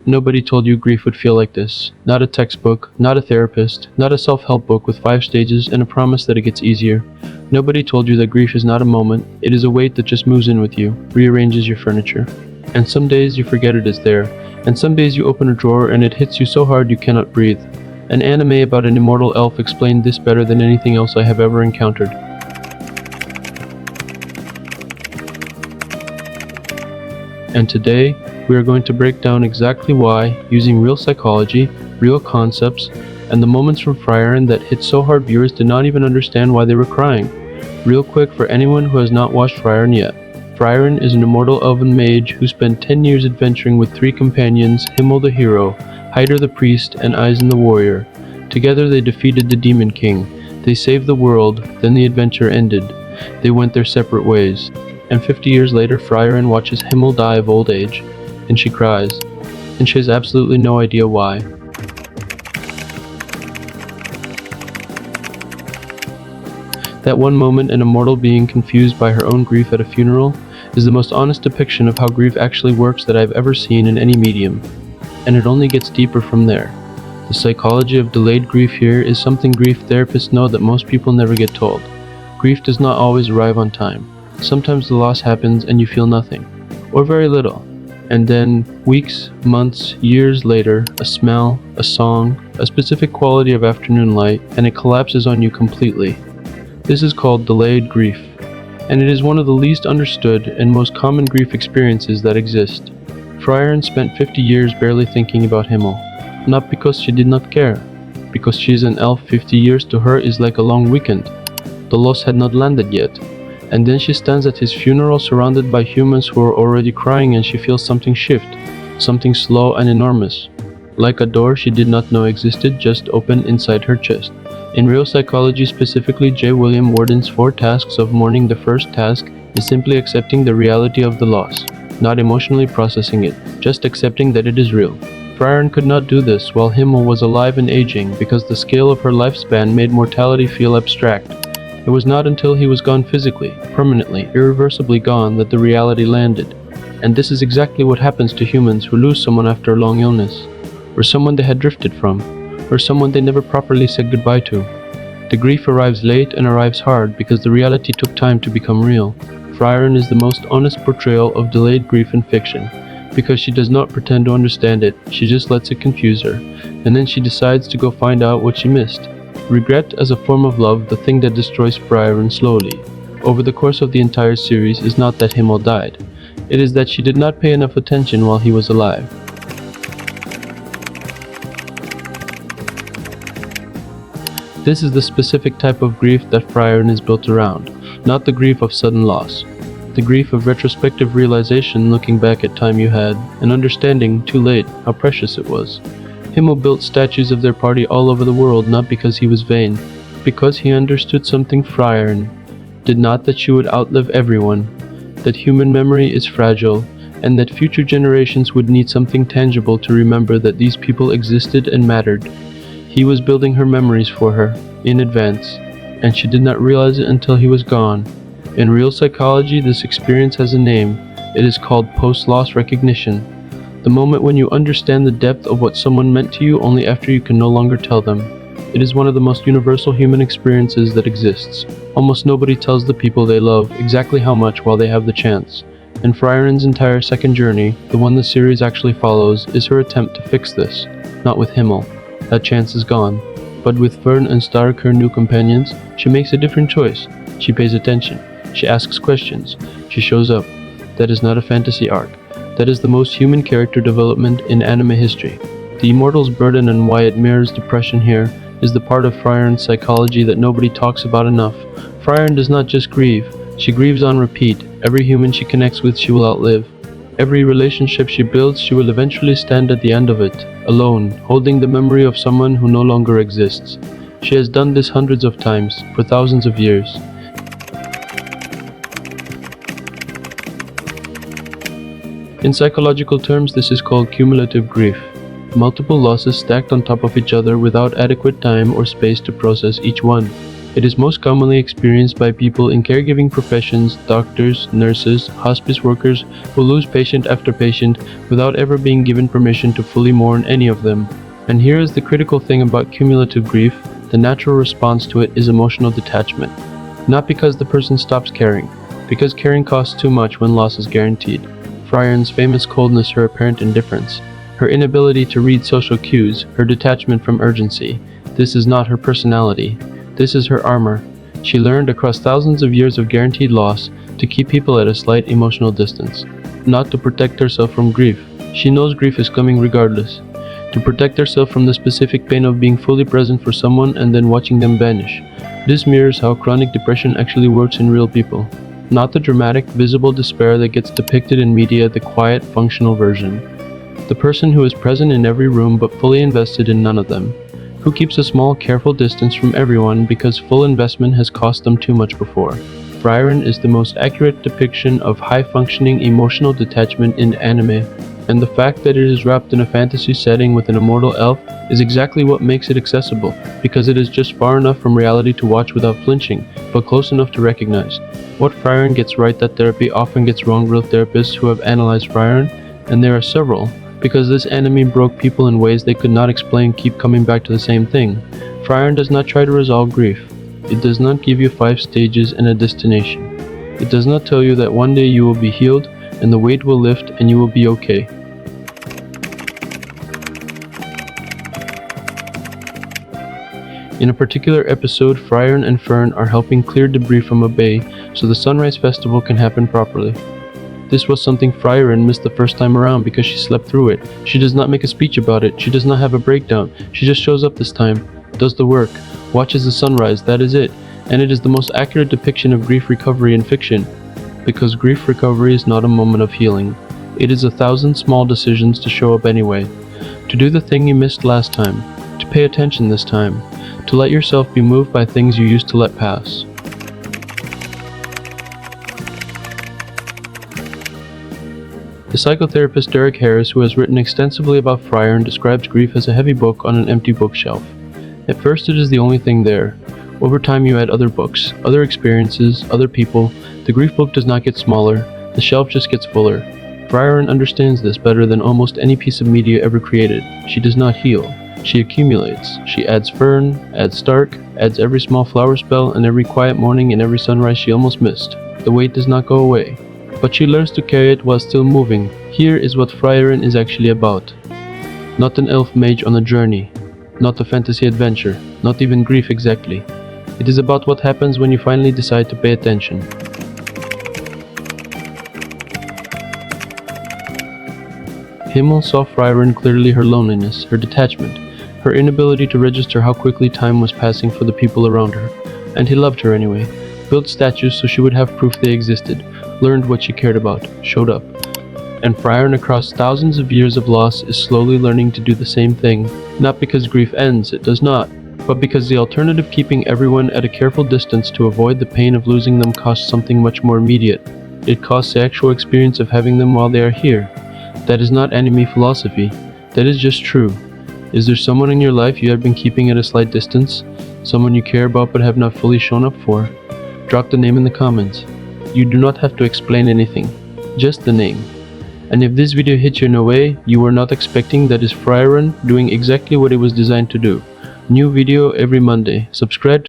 Nobody told you grief would feel like this. Not a textbook, not a therapist, not a self-help book with 5 stages and a promise that it gets easier. Nobody told you that grief is not a moment, it is a weight that just moves in with you, rearranges your furniture. And some days you forget it is there, and some days you open a drawer and it hits you so hard you cannot breathe. An anime about an immortal elf explained this better than anything else I have ever encountered. And today, we are going to break down exactly why, using real psychology, real concepts, and the moments from Frieren that hit so hard viewers did not even understand why they were crying. Real quick for anyone who has not watched Frieren yet. Frieren is an immortal elven mage who spent 10 years adventuring with 3 companions, Himmel the hero, Hyder the priest, and Eisen the warrior. Together they defeated the Demon King. They saved the world, then the adventure ended. They went their separate ways. And 50 years later, Frieren watches Himmel die of old age, and she cries, and she has absolutely no idea why. That one moment an immortal being confused by her own grief at a funeral is the most honest depiction of how grief actually works that I've ever seen in any medium, and it only gets deeper from there. The psychology of delayed grief here is something grief therapists know that most people never get told. Grief does not always arrive on time. Sometimes the loss happens and you feel nothing, or very little. And then, weeks, months, years later, a smell, a song, a specific quality of afternoon light, and it collapses on you completely. This is called delayed grief, and it is one of the least understood and most common grief experiences that exist. Frieren spent 50 years barely thinking about Himmel, not because she did not care, because she is an elf. 50 years to her is like a long weekend. The loss had not landed yet. And then she stands at his funeral surrounded by humans who are already crying, and she feels something shift, something slow and enormous. Like a door she did not know existed just opened inside her chest. In real psychology, specifically J. William Worden's 4 tasks of mourning, the first task is simply accepting the reality of the loss, not emotionally processing it, just accepting that it is real. Frieren could not do this while Himmel was alive and aging because the scale of her lifespan made mortality feel abstract. It was not until he was gone physically, permanently, irreversibly gone, that the reality landed. And this is exactly what happens to humans who lose someone after a long illness, or someone they had drifted from, or someone they never properly said goodbye to. The grief arrives late and arrives hard because the reality took time to become real. Frieren is the most honest portrayal of delayed grief in fiction, because she does not pretend to understand it, she just lets it confuse her, and then she decides to go find out what she missed. Regret as a form of love, the thing that destroys Frieren slowly, over the course of the entire series, is not that Himmel died. It is that she did not pay enough attention while he was alive. This is the specific type of grief that Frieren is built around, not the grief of sudden loss. The grief of retrospective realization, looking back at time you had, and understanding, too late, how precious it was. Himmel built statues of their party all over the world not because he was vain, because he understood something Frieren did not, that she would outlive everyone, that human memory is fragile, and that future generations would need something tangible to remember that these people existed and mattered. He was building her memories for her, in advance, and she did not realize it until he was gone. In real psychology, this experience has a name. It is called post-loss recognition. The moment when you understand the depth of what someone meant to you only after you can no longer tell them. It is one of the most universal human experiences that exists. Almost nobody tells the people they love exactly how much while they have the chance. And Frieren's entire second journey, the one the series actually follows, is her attempt to fix this. Not with Himmel. That chance is gone. But with Vern and Stark, her new companions, she makes a different choice. She pays attention. She asks questions. She shows up. That is not a fantasy arc. That is the most human character development in anime history. The immortal's burden and why it mirrors depression here is the part of Frieren's psychology that nobody talks about enough. Frieren does not just grieve, she grieves on repeat. Every human she connects with she will outlive. Every relationship she builds she will eventually stand at the end of it, alone, holding the memory of someone who no longer exists. She has done this hundreds of times, for thousands of years. In psychological terms, this is called cumulative grief. Multiple losses stacked on top of each other without adequate time or space to process each one. It is most commonly experienced by people in caregiving professions, doctors, nurses, hospice workers who lose patient after patient without ever being given permission to fully mourn any of them. And here is the critical thing about cumulative grief: the natural response to it is emotional detachment. Not because the person stops caring, because caring costs too much when loss is guaranteed. Frieren's famous coldness, her apparent indifference, her inability to read social cues, her detachment from urgency. This is not her personality. This is her armor. She learned across thousands of years of guaranteed loss to keep people at a slight emotional distance, not to protect herself from grief. She knows grief is coming regardless. To protect herself from the specific pain of being fully present for someone and then watching them vanish. This mirrors how chronic depression actually works in real people. Not the dramatic, visible despair that gets depicted in media, the quiet, functional version. The person who is present in every room but fully invested in none of them. Who keeps a small, careful distance from everyone because full investment has cost them too much before. Frieren is the most accurate depiction of high-functioning emotional detachment in anime, and the fact that it is wrapped in a fantasy setting with an immortal elf is exactly what makes it accessible, because it is just far enough from reality to watch without flinching, but close enough to recognize. What Frieren gets right that therapy often gets wrong. Real therapists who have analyzed Frieren, and there are several, because this anime broke people in ways they could not explain, keep coming back to the same thing. Frieren does not try to resolve grief. It does not give you 5 stages and a destination. It does not tell you that one day you will be healed and the weight will lift and you will be okay. In a particular episode, Frieren and Fern are helping clear debris from a bay so the sunrise festival can happen properly. This was something Frieren missed the first time around because she slept through it. She does not make a speech about it. She does not have a breakdown. She just shows up this time, does the work, watches the sunrise, that is it. And it is the most accurate depiction of grief recovery in fiction. Because grief recovery is not a moment of healing. It is 1,000 small decisions to show up anyway. To do the thing you missed last time. To pay attention this time. To let yourself be moved by things you used to let pass. The psychotherapist Derek Harris, who has written extensively about Frieren, describes grief as a heavy book on an empty bookshelf. At first it is the only thing there. Over time you add other books, other experiences, other people. The grief book does not get smaller, the shelf just gets fuller. Frieren understands this better than almost any piece of media ever created. She does not heal. She accumulates. She adds Fern, adds Stark, adds every small flower spell and every quiet morning and every sunrise she almost missed. The weight does not go away. But she learns to carry it while still moving. Here is what Frieren is actually about. Not an elf mage on a journey. Not a fantasy adventure. Not even grief exactly. It is about what happens when you finally decide to pay attention. Himmel saw Frieren clearly: her loneliness, her detachment, her inability to register how quickly time was passing for the people around her. And he loved her anyway. Built statues so she would have proof they existed. Learned what she cared about, showed up. And Frieren, across thousands of years of loss, is slowly learning to do the same thing, not because grief ends, it does not, but because the alternative, keeping everyone at a careful distance to avoid the pain of losing them, costs something much more immediate. It costs the actual experience of having them while they are here. That is not anime philosophy, that is just true. Is there someone in your life you have been keeping at a slight distance? Someone you care about but have not fully shown up for? Drop the name in the comments. You do not have to explain anything, just the name. And if this video hit you in a way you were not expecting, that is Frieren doing exactly what it was designed to do. New video every Monday. Subscribe.